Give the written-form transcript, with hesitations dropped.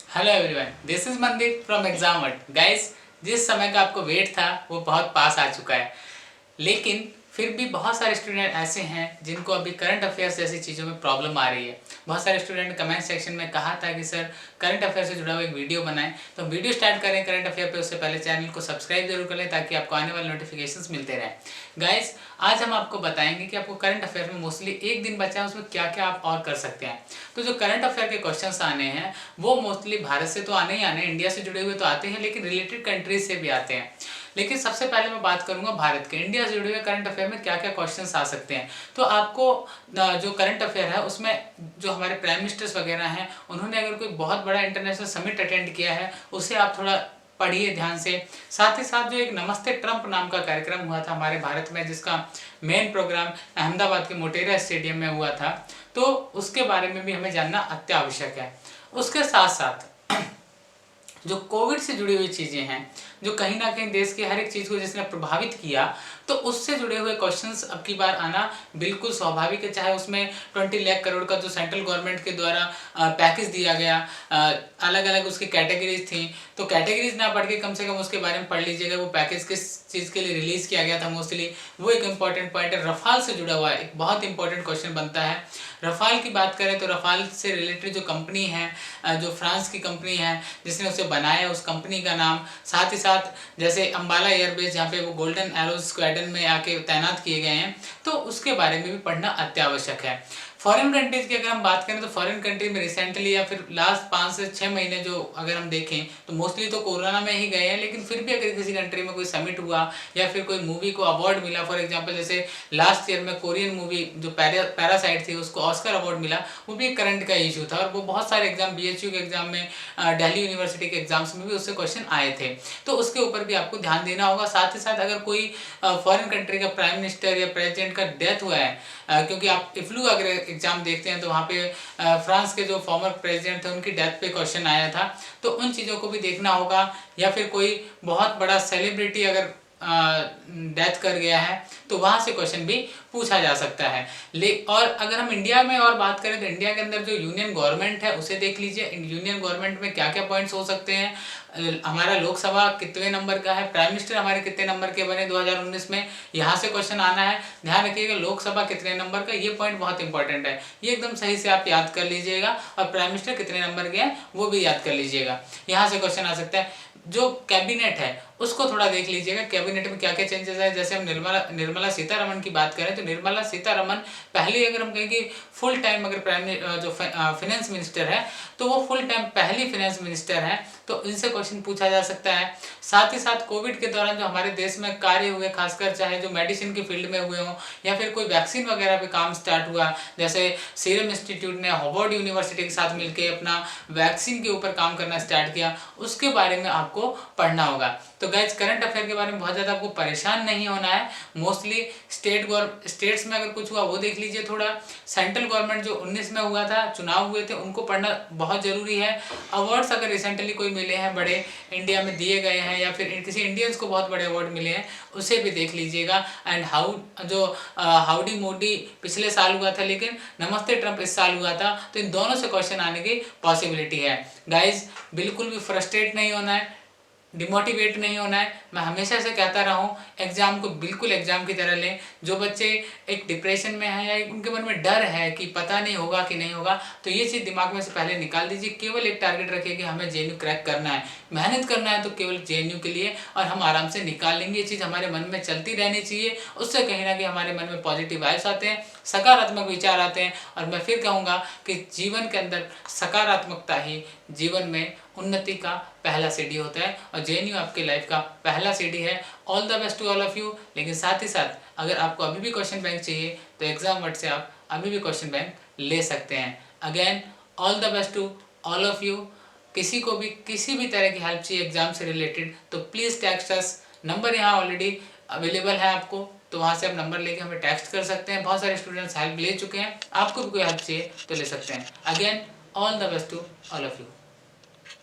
Hello everyone, this is Mandeep from Examvert. Guys, जिस समय का आपको वेट था वो बहुत पास आ चुका है, लेकिन फिर भी बहुत सारे स्टूडेंट ऐसे हैं जिनको अभी करंट अफेयर्स जैसी चीज़ों में प्रॉब्लम आ रही है। बहुत सारे स्टूडेंट ने कमेंट सेक्शन में कहा था कि सर करंट अफेयर से जुड़ा हुआ एक वीडियो बनाएं, तो हम वीडियो स्टार्ट करें करंट अफेयर पे। उससे पहले चैनल को सब्सक्राइब जरूर कर लें ताकि आपको आने वाले नोटिफिकेशंस मिलते रहें। गाइस, आज हम आपको बताएंगे कि आपको करंट अफेयर में मोस्टली एक दिन बचा है, उसमें क्या क्या आप और कर सकते हैं। तो जो करंट अफेयर के क्वेश्चंस आने हैं वो मोस्टली भारत से तो आने ही आने, इंडिया से जुड़े हुए तो आते हैं, लेकिन रिलेटेड कंट्रीज से भी आते हैं। लेकिन सबसे पहले मैं बात करूंगा भारत के, इंडिया से जुड़े हुए करंट अफेयर में क्या क्या क्वेश्चंस आ सकते हैं। तो आपको जो करंट अफेयर है उसमें जो हमारे प्राइम मिनिस्टर्स वगैरह हैं, उन्होंने अगर कोई बहुत बड़ा इंटरनेशनल समिट अटेंड किया है उसे आप थोड़ा पढ़िए ध्यान से। साथ ही साथ जो एक नमस्ते ट्रंप नाम का कार्यक्रम हुआ था हमारे भारत में, जिसका मेन प्रोग्राम अहमदाबाद के मोटेरा स्टेडियम में हुआ था, तो उसके बारे में भी हमें जानना अत्यावश्यक है। उसके साथ साथ जो कोविड से जुड़ी हुई चीज़ें हैं, जो कहीं ना कहीं देश की हर एक चीज़ को जिसने प्रभावित किया, तो उससे जुड़े हुए क्वेश्चंस अब की बार आना बिल्कुल स्वाभाविक है। चाहे उसमें 20 लाख करोड़ का जो सेंट्रल गवर्नमेंट के द्वारा पैकेज दिया गया, अलग अलग उसकी कैटेगरीज थी, तो कैटेगरीज ना पढ़ के कम से कम उसके बारे में पढ़ लीजिएगा वो पैकेज किस चीज़ के लिए रिलीज़ किया गया था। मोस्टली वो एक इंपॉर्टेंट पॉइंट है। रफाल से जुड़ा हुआ एक बहुत इंपॉर्टेंट क्वेश्चन बनता है। रफाल की बात करें तो रफाल से रिलेटेड जो कंपनी है, जो फ्रांस की कंपनी है जिसने उसे बनाया, उस कंपनी का नाम, साथ ही साथ जैसे अंबाला एयरबेस जहाँ पे वो गोल्डन एरो स्क्वाड्रन में आके तैनात किए गए हैं, तो उसके बारे में भी पढ़ना अत्यावश्यक है। फॉरेन कंट्रीज की अगर हम बात करें तो फॉरेन कंट्री में रिसेंटली या फिर लास्ट 5 से 6 महीने जो अगर हम देखें तो मोस्टली तो कोरोना में ही गए हैं, लेकिन फिर भी अगर किसी कंट्री में कोई समिट हुआ या फिर कोई मूवी को अवार्ड मिला, फॉर एग्जांपल जैसे लास्ट ईयर में कोरियन मूवी जो पैरासाइट थी उसको ऑस्कर अवार्ड मिला, वो भी करंट का इशू था। और वो बहुत सारे एग्जाम, बीएचयू के एग्जाम में, दिल्ली यूनिवर्सिटी के एग्जाम्स में भी उससे क्वेश्चन आए थे, तो उसके ऊपर भी आपको ध्यान देना होगा। साथ ही साथ अगर कोई फॉरेन कंट्री का प्राइम मिनिस्टर या प्रेसिडेंट का डेथ हुआ है, क्योंकि आप इफ्लू अगर एग्जाम देखते हैं तो वहाँ पे फ्रांस के जो फॉर्मर प्रेसिडेंट थे उनकी डेथ पे क्वेश्चन आया था, तो उन चीज़ों को भी देखना होगा। या फिर कोई बहुत बड़ा सेलिब्रिटी अगर डेथ कर गया है तो वहाँ से क्वेश्चन भी पूछा जा सकता है। और अगर हम इंडिया में और बात करें तो इंडिया के अंदर जो यूनियन गवर्नमेंट है उसे देख लीजिए। यूनियन गवर्नमेंट में क्या क्या पॉइंट्स हो सकते हैं, हमारा लोकसभा कितने नंबर का है, प्राइम मिनिस्टर हमारे कितने नंबर के बने 2019 में, यहाँ से क्वेश्चन आना है। ध्यान रखिएगा लोकसभा कितने नंबर का, ये पॉइंट बहुत इंपॉर्टेंट है, ये एकदम सही से आप याद कर लीजिएगा। और प्राइम मिनिस्टर कितने नंबर के हैं वो भी याद कर लीजिएगा, यहाँ से क्वेश्चन आ सकता है। जो कैबिनेट है उसको थोड़ा देख लीजिएगा, कैबिनेट में क्या क्या चेंजेस है। जैसे हम निर्मला सीतारमण की बात करें तो निर्मला सीतारमण पहले, अगर हम कहें कि फुल टाइम अगर जो फाइनेंस मिनिस्टर है तो वो फुल टाइम पहली फाइनेंस मिनिस्टर है, तो इनसे क्वेश्चन पूछा जा सकता है। साथ ही साथ कोविड के दौरान जो हमारे देश में कार्य हुए, खासकर चाहे जो मेडिसिन की फील्ड में हुए हों या फिर कोई वैक्सीन वगैरह पे काम स्टार्ट हुआ, जैसे सीरम इंस्टीट्यूट ने हार्वर्ड यूनिवर्सिटी के साथ मिलकर अपना वैक्सीन के ऊपर काम करना स्टार्ट किया, उसके बारे में आपको पढ़ना होगा। तो गाइज, करंट अफेयर के बारे में बहुत ज़्यादा आपको परेशान नहीं होना है। मोस्टली स्टेट्स में अगर कुछ हुआ वो देख लीजिए थोड़ा। सेंट्रल गवर्नमेंट जो 19 में हुआ था, चुनाव हुए थे, उनको पढ़ना बहुत ज़रूरी है। अवार्ड्स अगर रिसेंटली कोई मिले हैं, बड़े इंडिया में दिए गए हैं या फिर किसी इंडियंस को बहुत बड़े अवार्ड मिले हैं, उसे भी देख लीजिएगा। एंड हाउडी मोदी पिछले साल हुआ था, लेकिन नमस्ते ट्रंप इस साल हुआ था, तो इन दोनों से क्वेश्चन आने की पॉसिबिलिटी है। गाइज, बिल्कुल भी फ्रस्ट्रेट नहीं होना है, डिमोटिवेट नहीं होना है। मैं हमेशा से कहता रहा हूँ, एग्ज़ाम को बिल्कुल एग्ज़ाम की तरह लें। जो बच्चे एक डिप्रेशन में हैं या उनके मन में डर है कि पता नहीं होगा कि नहीं होगा, तो ये चीज़ दिमाग में से पहले निकाल दीजिए। केवल एक टारगेट रखिए कि हमें जेएनयू क्रैक करना है, मेहनत करना है तो केवल जेएनयू के लिए, और हम आराम से निकाल लेंगे। ये चीज़ हमारे मन में चलती रहनी चाहिए, उससे कहीं ना कहीं हमारे मन में पॉजिटिव वाइब्स आते हैं, सकारात्मक विचार आते हैं। और मैं फिर कहूँगा कि जीवन के अंदर सकारात्मकता ही जीवन में उन्नति का पहला सीढ़ी होता है, और जेएनयू आपके लाइफ का पहला सीढ़ी है। All the best to all of you. लेकिन साथ ही साथ अगर आपको अभी भी क्वेश्चन बैंक चाहिए तो एग्जामवर्ट से आप अभी भी क्वेश्चन बैंक ले सकते हैं। Again, all the best to all of you. किसी को भी किसी भी तरह की हेल्प चाहिए एग्जाम से रिलेटेड तो प्लीज़ टेक्स्ट अस। नंबर यहाँ ऑलरेडी अवेलेबल है आपको, तो वहाँ से आप नंबर लेके हमें टेक्स्ट कर सकते हैं। बहुत सारे स्टूडेंट्स हेल्प ले चुके हैं, आपको भी कोई हेल्प चाहिए तो ले सकते हैं। Again, all the best to all of you.